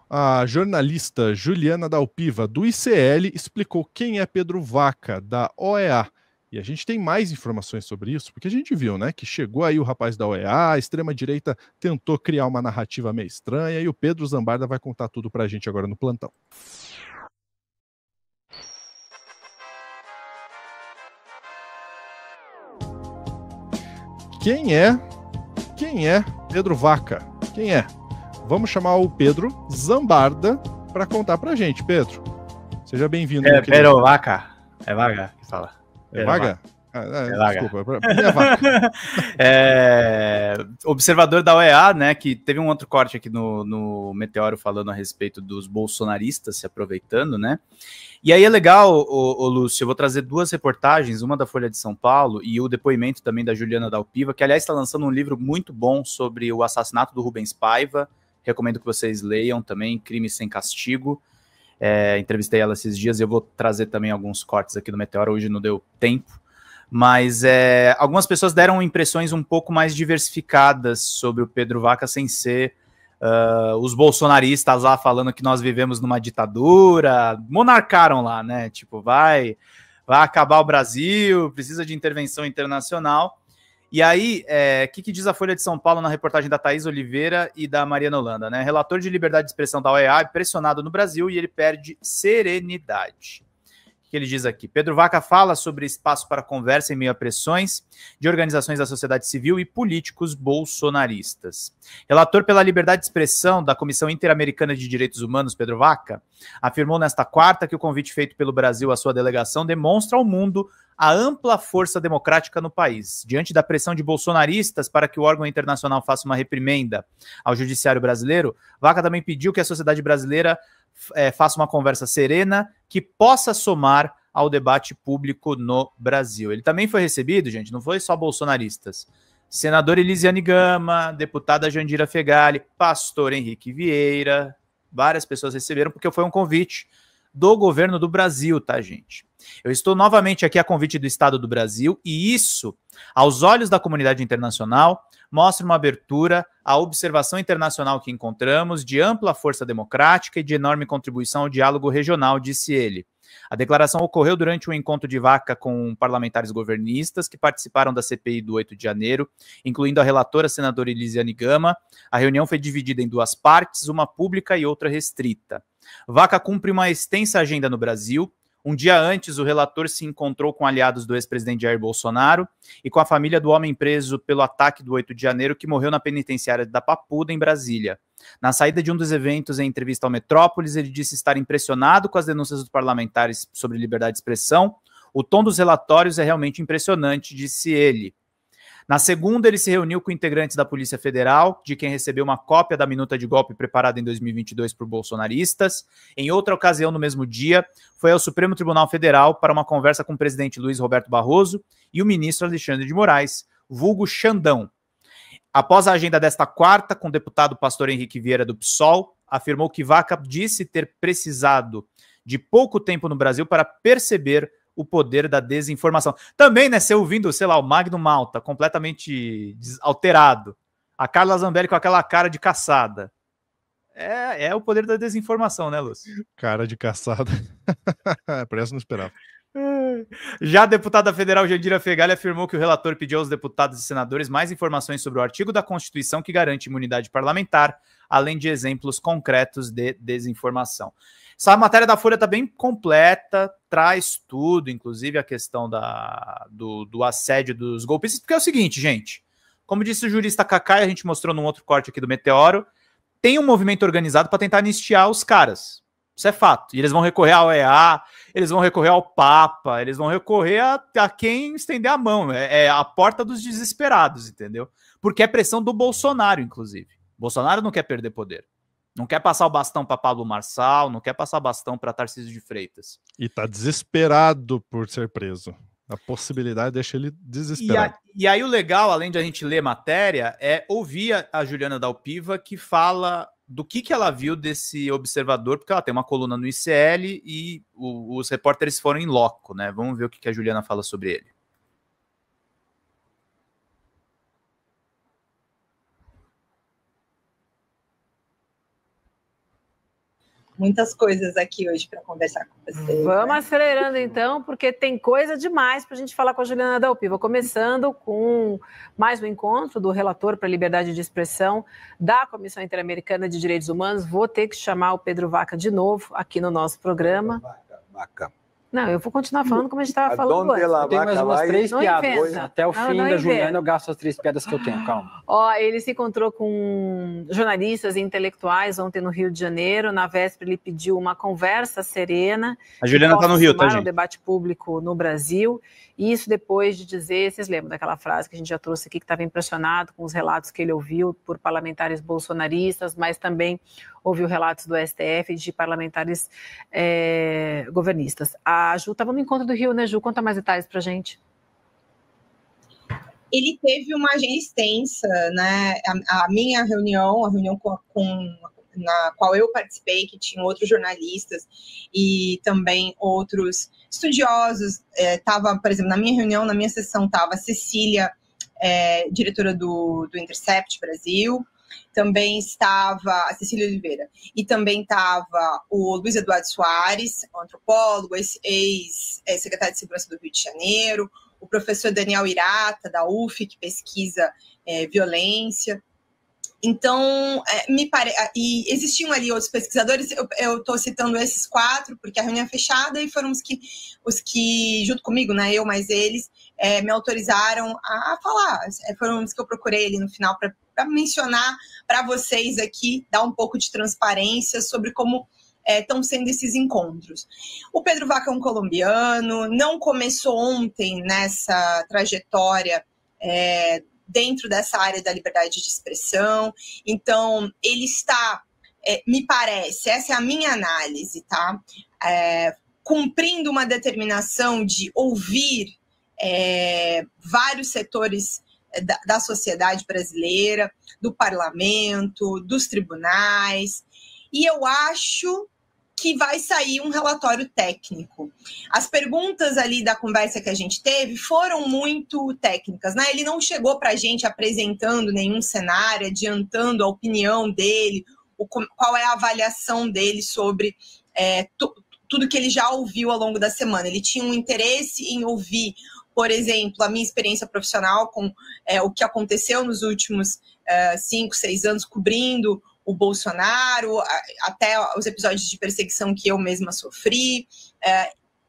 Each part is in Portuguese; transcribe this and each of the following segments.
A jornalista Juliana Dalpiva, do ICL, explicou quem é Pedro Vaca, da OEA. E a gente tem mais informações sobre isso, porque a gente viu, né, que chegou aí o rapaz da OEA, a extrema-direita tentou criar uma narrativa meio estranha, e o Pedro Zambarda vai contar tudo pra gente agora no plantão. Quem é? Quem é Pedro Vaca? Quem é? Vamos chamar o Pedro Zambarda para contar pra gente. Pedro, seja bem-vindo, meu querido. Pedro Vaca. É Vaga que fala. É Vaga? Desculpa. Desculpa, pra mim é Vaca. Observador da OEA, né, que teve um outro corte aqui no Meteoro falando a respeito dos bolsonaristas se aproveitando, né? E aí é legal, ô Lúcio, eu vou trazer duas reportagens, uma da Folha de São Paulo e o depoimento também da Juliana Dalpiva, que aliás está lançando um livro muito bom sobre o assassinato do Rubens Paiva. Recomendo que vocês leiam também, Crime Sem Castigo. Entrevistei ela esses dias e eu vou trazer também alguns cortes aqui do Meteoro, hoje não deu tempo. Mas algumas pessoas deram impressões um pouco mais diversificadas sobre o Pedro Vaca, sem ser os bolsonaristas lá falando que nós vivemos numa ditadura, monarcaram lá, né? Tipo, vai acabar o Brasil, precisa de intervenção internacional. E aí, que diz a Folha de São Paulo na reportagem da Thaís Oliveira e da Mariana Holanda, né? Relator de liberdade de expressão da OEA é pressionado no Brasil e ele perde serenidade. O que ele diz aqui? Pedro Vaca fala sobre espaço para conversa em meio a pressões de organizações da sociedade civil e políticos bolsonaristas. Relator pela liberdade de expressão da Comissão Interamericana de Direitos Humanos, Pedro Vaca, afirmou nesta quarta que o convite feito pelo Brasil à sua delegação demonstra ao mundo a ampla força democrática no país. Diante da pressão de bolsonaristas para que o órgão internacional faça uma reprimenda ao judiciário brasileiro, Vaca também pediu que a sociedade brasileira faça uma conversa serena que possa somar ao debate público no Brasil. Ele também foi recebido, gente, não foi só bolsonaristas. Senador Elisiane Gama, deputada Jandira Fegali, pastor Henrique Vieira, várias pessoas receberam, porque foi um convite do governo do Brasil, tá, gente? Eu estou novamente aqui a convite do Estado do Brasil, e isso, aos olhos da comunidade internacional, mostra uma abertura à observação internacional que encontramos, de ampla força democrática e de enorme contribuição ao diálogo regional, disse ele. A declaração ocorreu durante um encontro de Vaca com parlamentares governistas que participaram da CPI do 8 de janeiro, incluindo a relatora senadora Elisiane Gama. A reunião foi dividida em duas partes, uma pública e outra restrita. Vaca cumpre uma extensa agenda no Brasil. Um dia antes, o relator se encontrou com aliados do ex-presidente Jair Bolsonaro e com a família do homem preso pelo ataque do 8 de janeiro que morreu na penitenciária da Papuda, em Brasília. Na saída de um dos eventos, em entrevista ao Metrópolis, ele disse estar impressionado com as denúncias dos parlamentares sobre liberdade de expressão. O tom dos relatórios é realmente impressionante, disse ele. Na segunda, ele se reuniu com integrantes da Polícia Federal, de quem recebeu uma cópia da minuta de golpe preparada em 2022 por bolsonaristas. Em outra ocasião, no mesmo dia, foi ao Supremo Tribunal Federal para uma conversa com o presidente Luiz Roberto Barroso e o ministro Alexandre de Moraes, vulgo Xandão. Após a agenda desta quarta, com o deputado pastor Henrique Vieira do PSOL, afirmou que Vaca disse ter precisado de pouco tempo no Brasil para perceber o poder da desinformação. Também, né, você ouvindo, sei lá, o Magno Malta, completamente alterado. A Carla Zambelli com aquela cara de caçada. É o poder da desinformação, né, Lúcio? Cara de caçada. Por essa não esperava. Já a deputada federal Jandira Fegali afirmou que o relator pediu aos deputados e senadores mais informações sobre o artigo da Constituição que garante imunidade parlamentar, além de exemplos concretos de desinformação. Essa matéria da Folha está bem completa, traz tudo, inclusive a questão do assédio dos golpistas, porque é o seguinte, gente, como disse o jurista Cacá, a gente mostrou num outro corte aqui do Meteoro, tem um movimento organizado para tentar anistiar os caras. Isso é fato. E eles vão recorrer ao OEA, eles vão recorrer ao Papa, eles vão recorrer a quem estender a mão. É a porta dos desesperados, entendeu? Porque é pressão do Bolsonaro, inclusive. Bolsonaro não quer perder poder. Não quer passar o bastão para Pablo Marçal, não quer passar o bastão para Tarcísio de Freitas. E tá desesperado por ser preso. A possibilidade deixa ele desesperado. E aí o legal, além de a gente ler matéria, é ouvir a Juliana Dalpiva, que fala do que ela viu desse observador, porque ela tem uma coluna no ICL e os repórteres foram em loco, né? Vamos ver o que a Juliana fala sobre ele. muitas coisas aqui hoje para conversar com vocês. Vamos acelerando então, porque tem coisa demais para a gente falar com a Juliana Dalpiva, começando com mais um encontro do relator para a liberdade de expressão da Comissão Interamericana de Direitos Humanos. Vou ter que chamar o Pedro Vaca de novo aqui no nosso programa. Vaca. Não, eu vou continuar falando como a gente estava falando antes. Eu tenho mais umas 3 piadas. Até o fim da Juliana eu gasto as 3 piadas que eu tenho, calma. Ó, ele se encontrou com jornalistas e intelectuais ontem no Rio de Janeiro. Na véspera ele pediu uma conversa serena. A Juliana está no Rio, tá, gente? O debate público no Brasil. E isso depois de dizer, vocês lembram daquela frase que a gente já trouxe aqui, que estava impressionado com os relatos que ele ouviu por parlamentares bolsonaristas, mas também ouviu relatos do STF de parlamentares governistas. A Ju estava no encontro do Rio, né, Ju? Conta mais detalhes para a gente. Ele teve uma agenda extensa, né? A minha reunião, na qual eu participei, que tinha outros jornalistas e também outros estudiosos. Tava, por exemplo, na minha reunião, na minha sessão, estava a Cecília, diretora do Intercept Brasil, também estava a Cecília Oliveira, e também estava o Luiz Eduardo Soares, antropólogo, ex-secretário de Segurança do Rio de Janeiro, o professor Daniel Irata, da UF, que pesquisa violência. Então, e existiam ali outros pesquisadores, eu estou citando esses 4, porque a reunião é fechada, e foram os que junto comigo, né, eu mais eles, me autorizaram a falar. Foram os que eu procurei ali no final para mencionar para vocês aqui, dar um pouco de transparência sobre como estão sendo esses encontros. O Pedro Vaca é um colombiano, não começou ontem nessa trajetória dentro dessa área da liberdade de expressão. Então, ele está, me parece, essa é a minha análise, tá? Cumprindo uma determinação de ouvir vários setores da sociedade brasileira, do parlamento, dos tribunais, e eu acho que vai sair um relatório técnico. As perguntas ali da conversa que a gente teve foram muito técnicas, né? Ele não chegou para a gente apresentando nenhum cenário, adiantando a opinião dele, qual é a avaliação dele sobre tudo que ele já ouviu ao longo da semana. Ele tinha um interesse em ouvir, por exemplo, a minha experiência profissional com o que aconteceu nos últimos 5, 6 anos cobrindo o Bolsonaro, até os episódios de perseguição que eu mesma sofri.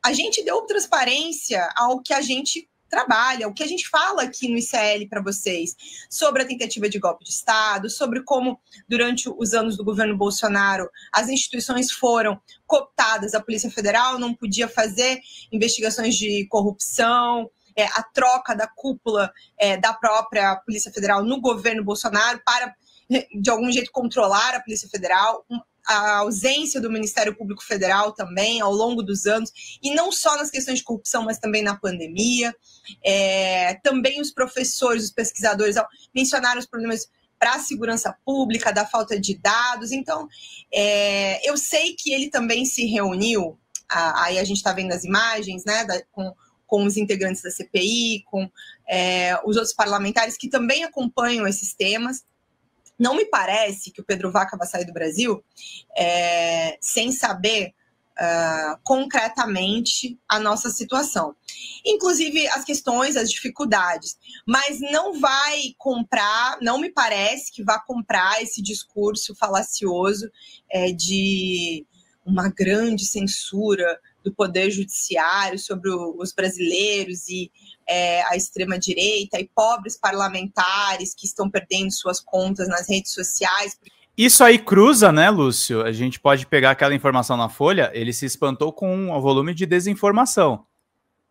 A gente deu transparência ao que a gente trabalha, o que a gente fala aqui no ICL para vocês, sobre a tentativa de golpe de Estado, sobre como, durante os anos do governo Bolsonaro, as instituições foram cooptadas, a Polícia Federal não podia fazer investigações de corrupção, a troca da cúpula da própria Polícia Federal no governo Bolsonaro para, de algum jeito, controlar a Polícia Federal, a ausência do Ministério Público Federal também ao longo dos anos, e não só nas questões de corrupção, mas também na pandemia. Também os professores, os pesquisadores mencionaram os problemas para a segurança pública, da falta de dados. Então, eu sei que ele também se reuniu, aí a gente está vendo as imagens, né, com os integrantes da CPI, com os outros parlamentares que também acompanham esses temas. Não me parece que o Pedro Vaca vai sair do Brasil sem saber concretamente a nossa situação. Inclusive as questões, as dificuldades. Mas não vai comprar, não me parece que vai comprar esse discurso falacioso de uma grande censura do Poder Judiciário sobre os brasileiros e a extrema-direita e pobres parlamentares que estão perdendo suas contas nas redes sociais. Isso aí cruza, né, Lúcio? A gente pode pegar aquela informação na Folha, ele se espantou com o volume de desinformação.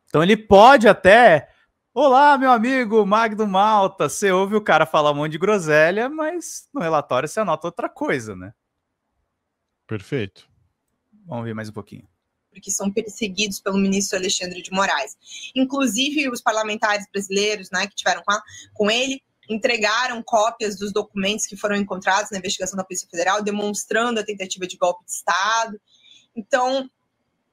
Então ele pode até... Olá, meu amigo Magno Malta, você ouve o cara falar um monte de groselha, mas no relatório você anota outra coisa, né? Perfeito. Vamos ver mais um pouquinho. Que são perseguidos pelo ministro Alexandre de Moraes. Inclusive, os parlamentares brasileiros, né, que tiveram com ele, entregaram cópias dos documentos que foram encontrados na investigação da Polícia Federal, demonstrando a tentativa de golpe de Estado. Então,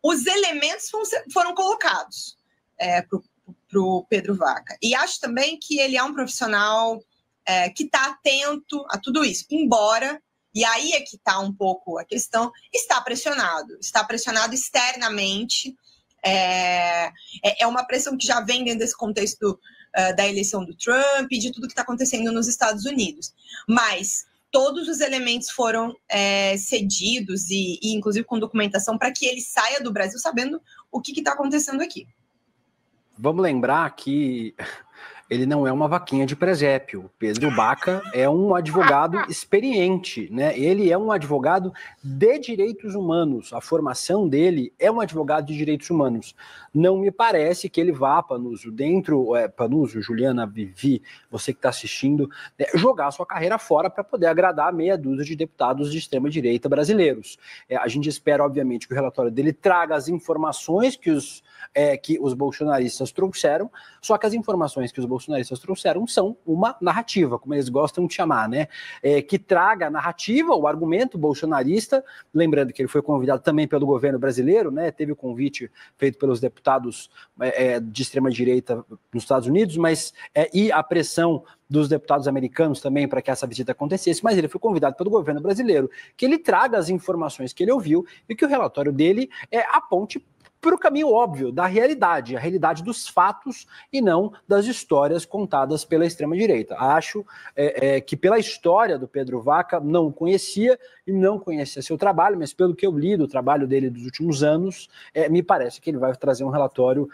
os elementos foram colocados para o Pedro Vaca. E acho também que ele é um profissional que está atento a tudo isso, embora E aí é que está um pouco a questão, está pressionado externamente, é uma pressão que já vem dentro desse contexto da eleição do Trump e de tudo que está acontecendo nos Estados Unidos. Mas todos os elementos foram cedidos e inclusive com documentação para que ele saia do Brasil sabendo o que está acontecendo aqui. Vamos lembrar que ele não é uma vaquinha de presépio. Pedro Vaca é um advogado experiente, né? Ele é um advogado de direitos humanos. A formação dele é um advogado de direitos humanos. Não me parece que ele vá, Panuso, Panuso, Juliana, Vivi, você que está assistindo, jogar sua carreira fora para poder agradar meia dúzia de deputados de extrema-direita brasileiros. A gente espera, obviamente, que o relatório dele traga as informações que os bolsonaristas trouxeram, só que as informações que os bolsonaristas trouxeram são uma narrativa, como eles gostam de chamar, né? Que traga a narrativa, o argumento bolsonarista, lembrando que ele foi convidado também pelo governo brasileiro, né? Teve o convite feito pelos deputados de extrema-direita nos Estados Unidos, e a pressão dos deputados americanos também para que essa visita acontecesse, mas ele foi convidado pelo governo brasileiro, que ele traga as informações que ele ouviu e que o relatório dele aponte para o caminho óbvio da realidade, a realidade dos fatos e não das histórias contadas pela extrema-direita. Acho que pela história do Pedro Vaca, não conhecia seu trabalho, mas pelo que eu li do trabalho dele dos últimos anos, me parece que ele vai trazer um relatório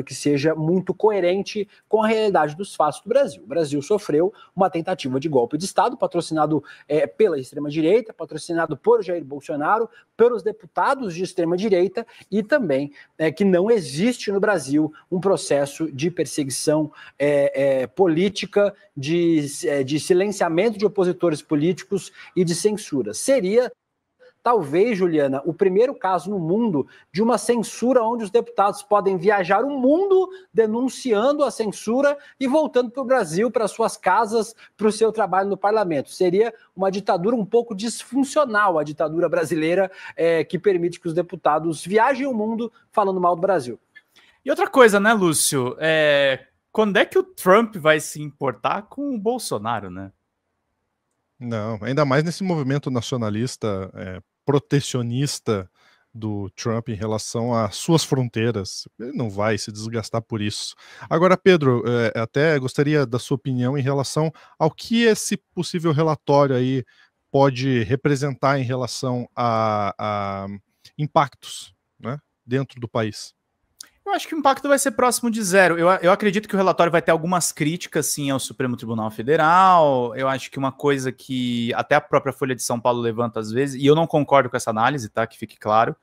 que seja muito coerente com a realidade dos fatos do Brasil. O Brasil sofreu uma tentativa de golpe de Estado, patrocinado pela extrema-direita, patrocinado por Jair Bolsonaro, pelos deputados de extrema-direita, e também que não existe no Brasil um processo de perseguição política, de silenciamento de opositores políticos e de censura. Seria, talvez, Juliana, o primeiro caso no mundo de uma censura onde os deputados podem viajar o mundo denunciando a censura e voltando para o Brasil, para suas casas, para o seu trabalho no parlamento. Seria uma ditadura um pouco disfuncional, a ditadura brasileira, que permite que os deputados viajem o mundo falando mal do Brasil. E outra coisa, né, Lúcio? Quando é que o Trump vai se importar com o Bolsonaro, né? Não, ainda mais nesse movimento nacionalista, protecionista do Trump em relação às suas fronteiras. Ele não vai se desgastar por isso. Agora, Pedro, até gostaria da sua opinião em relação ao que esse possível relatório aí pode representar em relação a impactos, né, dentro do país. Eu acho que o impacto vai ser próximo de zero. Eu acredito que o relatório vai ter algumas críticas, sim, ao Supremo Tribunal Federal. Eu acho que uma coisa que até a própria Folha de São Paulo levanta às vezes, e eu não concordo com essa análise, tá? Que fique claro.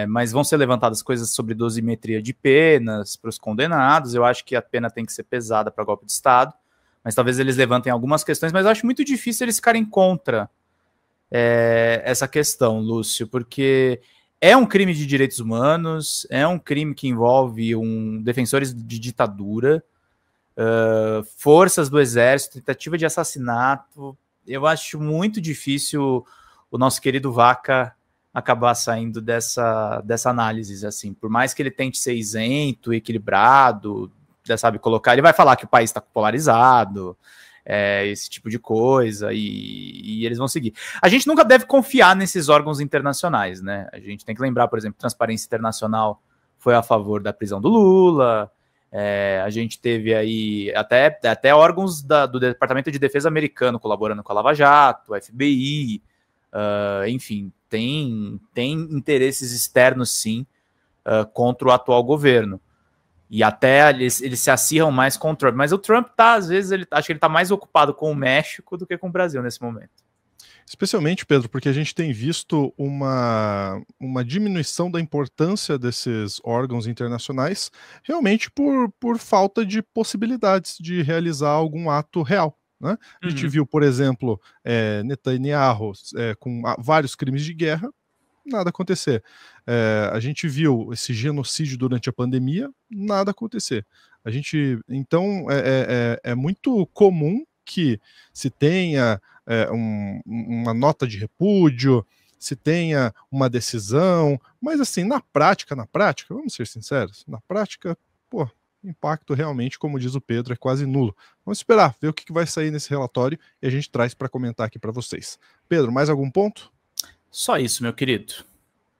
Mas vão ser levantadas coisas sobre dosimetria de penas para os condenados. Eu acho que a pena tem que ser pesada para golpe de Estado. Mas talvez eles levantem algumas questões, mas eu acho muito difícil eles ficarem contra essa questão, Lúcio, porque é um crime de direitos humanos, é um crime que envolve defensores de ditadura, forças do exército, tentativa de assassinato. Eu acho muito difícil o nosso querido Vaca acabar saindo dessa análise, assim. Por mais que ele tente ser isento, equilibrado, já sabe colocar, ele vai falar que o país está polarizado, esse tipo de coisa, e eles vão seguir. A gente nunca deve confiar nesses órgãos internacionais, né? A gente tem que lembrar, por exemplo, Transparência Internacional foi a favor da prisão do Lula, a gente teve aí até órgãos do Departamento de Defesa americano colaborando com a Lava Jato, FBI, enfim, tem interesses externos, sim, contra o atual governo. E até eles se acirram mais com o Trump. Mas o Trump às vezes, acho que ele está mais ocupado com o México do que com o Brasil nesse momento. Especialmente, Pedro, porque a gente tem visto uma diminuição da importância desses órgãos internacionais realmente por falta de possibilidades de realizar algum ato real, né? A gente viu, por exemplo, Netanyahu com vários crimes de guerra, nada acontecer. A gente viu esse genocídio durante a pandemia, nada acontecer. Então, é muito comum que se tenha uma nota de repúdio, se tenha uma decisão, mas assim, na prática, vamos ser sinceros, na prática, o impacto realmente, como diz o Pedro, é quase nulo. Vamos esperar, ver o que vai sair nesse relatório e a gente traz para comentar aqui para vocês. Pedro, mais algum ponto? Só isso, meu querido.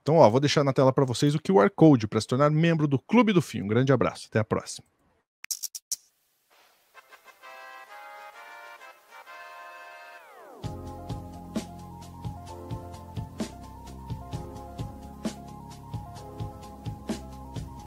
Então, vou deixar na tela para vocês o QR Code para se tornar membro do Clube do Fim. Um grande abraço, até a próxima.